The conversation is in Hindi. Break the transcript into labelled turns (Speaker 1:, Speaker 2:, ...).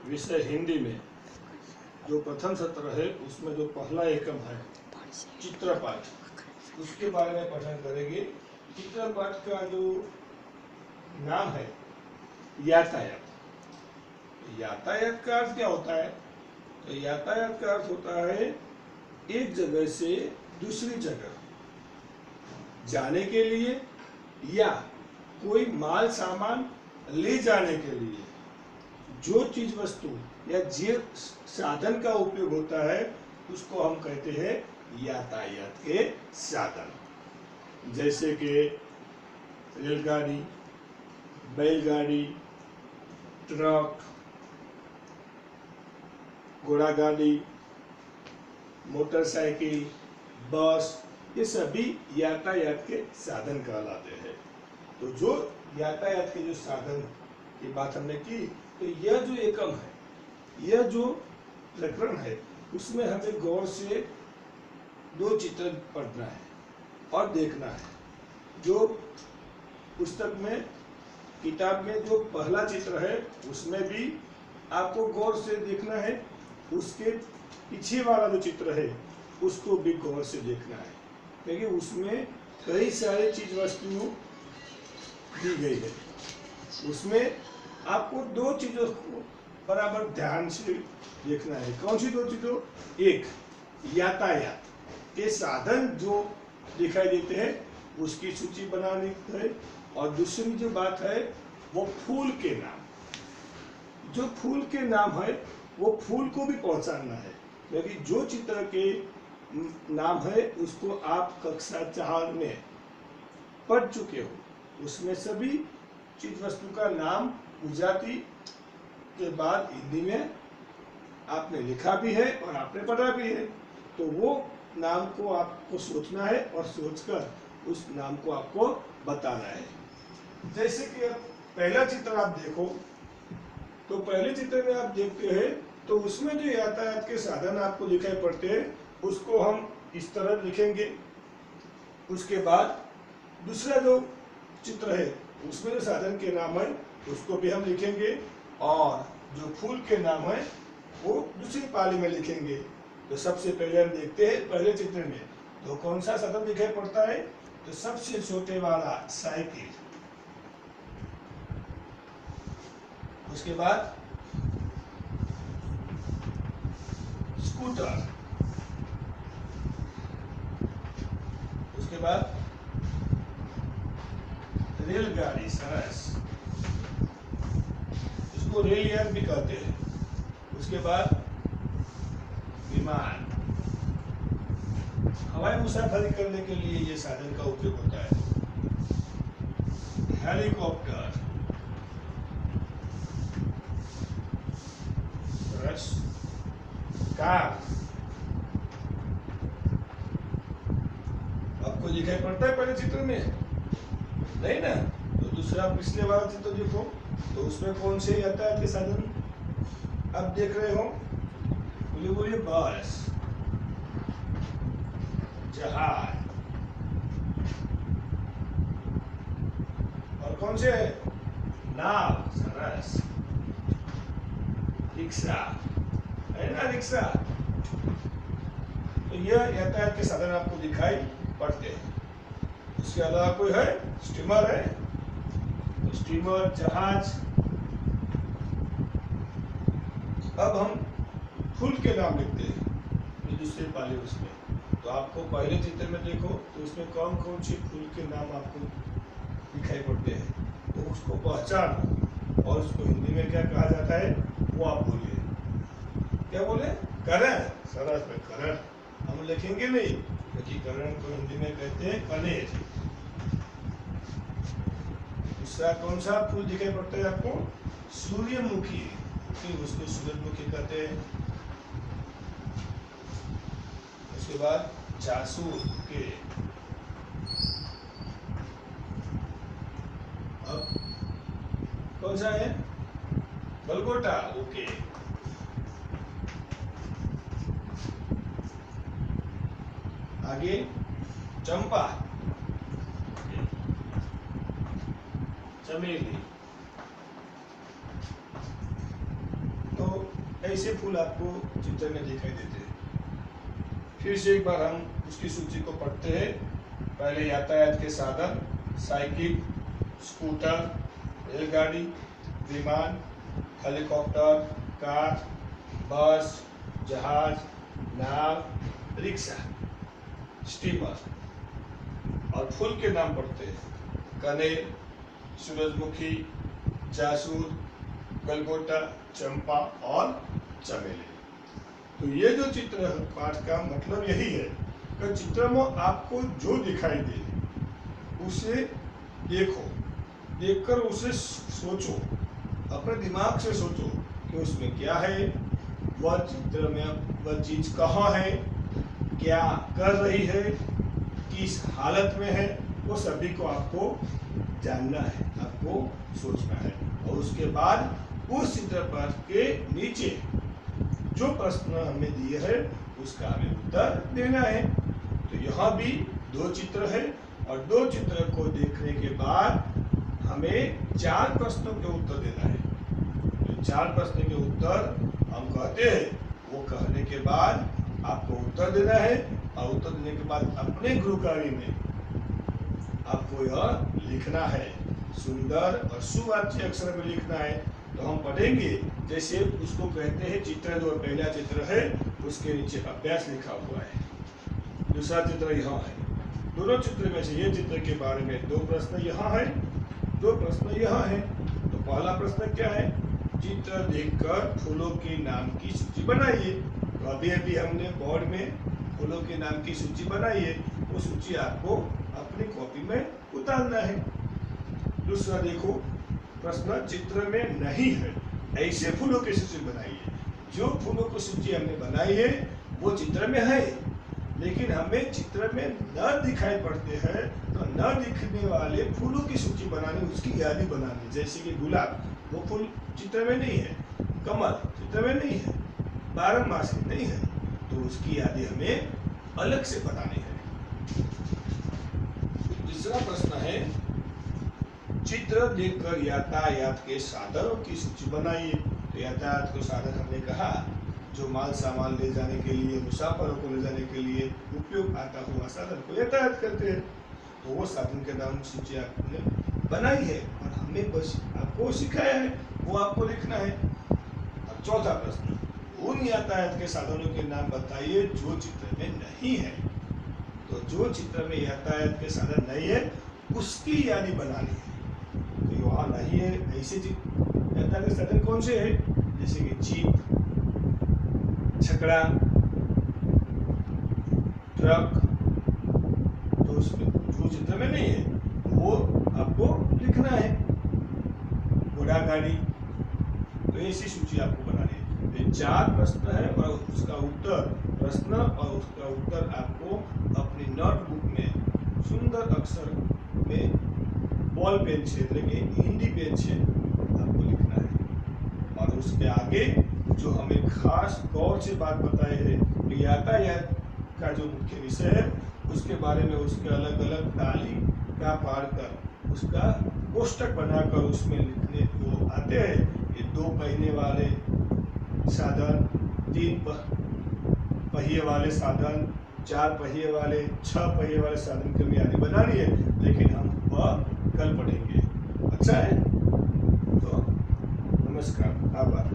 Speaker 1: विषय हिंदी में जो प्रथम सत्र है उसमें जो पहला एकम है चित्रपाठ, उसके बारे में पठन करेंगे। चित्रपाठ का जो नाम है यातायात। यातायात का अर्थ क्या होता है? तो यातायात का अर्थ होता है एक जगह से दूसरी जगह जाने के लिए या कोई माल सामान ले जाने के लिए जो चीज वस्तु या जे साधन का उपयोग होता है उसको हम कहते हैं यातायात के साधन। जैसे कि रेलगाड़ी, बैलगाड़ी, ट्रक, घोड़ा गाड़ी, मोटरसाइकिल, बस, ये सभी यातायात के साधन कहलाते हैं। तो जो यातायात के जो साधन की बात हमने की, तो यह जो एकम है, यह जो प्रकरण है, उसमें हमें गौर से दो चित्र पढ़ना है और देखना है। जो पुस्तक में, किताब में जो पहला चित्र है उसमें भी आपको गौर से देखना है, उसके पीछे वाला जो चित्र है उसको भी गौर से देखना है, क्योंकि उसमें कई सारे चीज वस्तुओं दी गई है। उसमें आपको दो चीजों को बराबर ध्यान से देखना है। कौन सी दो चीजों? एक, यातायात के साधन जो दिखाई देते हैं उसकी सूची बनानी है, और दूसरी जो बात है वो फूल के नाम। जो फूल के नाम है वो फूल को भी पहचानना है, क्योंकि जो चित्र के नाम है उसको आप कक्षा 4 में पढ़ चुके हो। उसमें सभी चीज वस्तु का नाम गुजराती के बाद हिंदी में आपने लिखा भी है और आपने पढ़ा भी है। तो वो नाम को आपको सोचना है और सोचकर उस नाम को आपको बताना है। जैसे कि अब पहला चित्र आप देखो, तो पहले चित्र में आप देखते हैं तो उसमें जो यातायात के साधन आपको दिखाई पड़ते हैं उसको हम इस तरह लिखेंगे। उसके बाद दूसरा जो चित्र है उसमें जो साधन के नाम है उसको भी हम लिखेंगे, और जो फूल के नाम है वो दूसरी पाली में लिखेंगे। तो सबसे पहले हम देखते हैं पहले चित्र में तो कौन सा साधन दिखाई पड़ता है? तो सबसे छोटे वाला साइकिल, उसके बाद स्कूटर, उसके बाद रेलगाड़ी, सरस, इसको रेल यान भी कहते हैं। उसके बाद विमान, हवाई मुसाफरी करने के लिए ये साधन का उपयोग होता है। हेलीकॉप्टर, सरस, कार। आपको दिखाई पड़ता है पहले चित्र में? नहीं ना? तो दूसरा पिछले वाला चित्र देखो, तो उसमें कौन से यातायात के साधन आप देख रहे हो? बोलिए बस, जहाज, और कौन से? नाव, सरस, रिक्शा, है ना रिक्शा। तो यह यातायात के साधन आपको दिखाई पड़ते हैं। उसके अलावा कोई है? स्टीमर है, तो स्टीमर, जहाज। अब हम फूल के नाम लिखते हैं दूसरे पाले उसमें। तो आपको पहले चित्र में देखो तो उसमें कौन कौन से फूल के नाम आपको दिखाई पड़ते हैं, तो उसको पहचानो, और उसको हिंदी में क्या कहा जाता है वो आप बोलिए। क्या बोले? करण। सरस में करण हम लिखेंगे नहीं, क्योंकि करण को हिंदी में कहते हैं कनेर। दूसरा कौन सा फूल दिखाई पड़ता है आपको? सूर्यमुखी, फिर उसको सूरजमुखी कहते हैं। उसके बाद जासूर के, अब कौन सा है? गलगोटा, ओके। आगे चंपा, चमेली। तो ऐसे फूल आपको चित्र में दिखाई देते हैं। फिर से एक बार हम उसकी सूची को पढ़ते हैं। पहले यातायात के साधन, साइकिल, स्कूटर, रेलगाड़ी, विमान, हेलीकॉप्टर, कार, बस, जहाज, नाव, रिक्शा, स्टीमर। और फूल के नाम पढ़ते हैं। कनेर, सूरजमुखी, जासूद, गलगोटा, चंपा और चमेली। तो ये जो चित्र पाठ का मतलब यही है कि चित्र में आपको जो दिखाई दे उसे देखो, देखकर उसे सोचो, अपने दिमाग से सोचो कि उसमें क्या है, वह चित्र में वह चीज कहाँ है, क्या कर रही है, किस हालत में है, वो सभी को आपको जानना है, आपको सोचना है। और उसके बाद उस चित्र पर के नीचे जो प्रश्न हमें दिए है उसका हमें उत्तर देना है। तो यहाँ भी दो चित्र है और दो चित्र को देखने के बाद हमें 4 प्रश्नों के उत्तर देना है। तो 4 प्रश्न के उत्तर हम कहते हैं, वो कहने के बाद आपको उत्तर देना है और उत्तर देने के बाद अपने गुरुकारी में आपको यह लिखना है, सुंदर और सुवाच्य अक्षर में लिखना है। तो हम पढ़ेंगे, जैसे उसको कहते हैं चित्र, जो पहला चित्र है उसके नीचे अभ्यास लिखा हुआ है, दूसरा चित्र यहाँ है। दोनों चित्र में से ये चित्र के बारे में 2 प्रश्न यहाँ है, 2 प्रश्न यहाँ है। तो पहला प्रश्न क्या है, चित्र देखकर फूलों के नाम की सूची बनाइए। तो अभी अभी हमने बोर्ड में फूलों के नाम की सूची बनाई है, वो सूची आपको अपनी कॉपी में उतारना है। दूसरा देखो प्रश्न, चित्र में नहीं है ऐसे फूलों की सूची बनाइए। जो फूलों की सूची हमने बनाई है वो चित्र में है, लेकिन हमें चित्र में न दिखाई पड़ते हैं, तो न दिखने वाले फूलों की सूची बनानी, उसकी यादी बनानी। जैसे कि गुलाब, वो फूल चित्र में नहीं है, कमल चित्र में नहीं है, बारहमासी नहीं है, तो उसकी यादी हमें अलग से बनानी है। तीसरा प्रश्न है, चित्र देखकर यातायात के साधनों की सूची बनाइए। तो यातायात के साधन हमने कहा जो माल सामान ले जाने के लिए, मुसाफिरों को ले जाने के लिए उपयोग आता हुआ साधन को यातायात करते हैं। तो वो साधन के नाम सूची आपने बनाई है और हमें बस आपको सिखाया है, वो आपको लिखना है। और चौथा प्रश्न, उन यातायात के साधनों के नाम बताइए जो चित्र में नहीं है। तो जो चित्र में यातायात के साधन नहीं है उसकी यादी बनानी है। तो वहाँ नहीं है ऐसे यातायात के साधन कौन से है, जैसे कि जीप, छकड़ा, ट्रक। तो उसमें जो चित्र में नहीं है वो आपको लिखना है। घोड़ा गाड़ी, तो ऐसी सूची आपको बनानी है। तो 4 प्रश्न है और उसका उत्तर, प्रश्न और उसका उत्तर आपको अपनी नोटबुक में सुंदर अक्षर में बॉल पेन से, हिंदी पेन से आपको लिखना है। और उसके आगे जो हमें खास गौर से बात बताई है कि यातायात का जो मुख्य विषय है उसके बारे में, उसके अलग अलग तालीम का पढ़कर उसका कोष्टक बनाकर उसमें लिखने को आते हैं। ये 2 पहिए वाले साधन, 3 पहिए वाले साधन, 4 पहिए वाले, 6 पहिए वाले साधन की हमें यादी बनानी है, लेकिन हम वह कल पढ़ेंगे। अच्छा है, तो नमस्कार, आभार।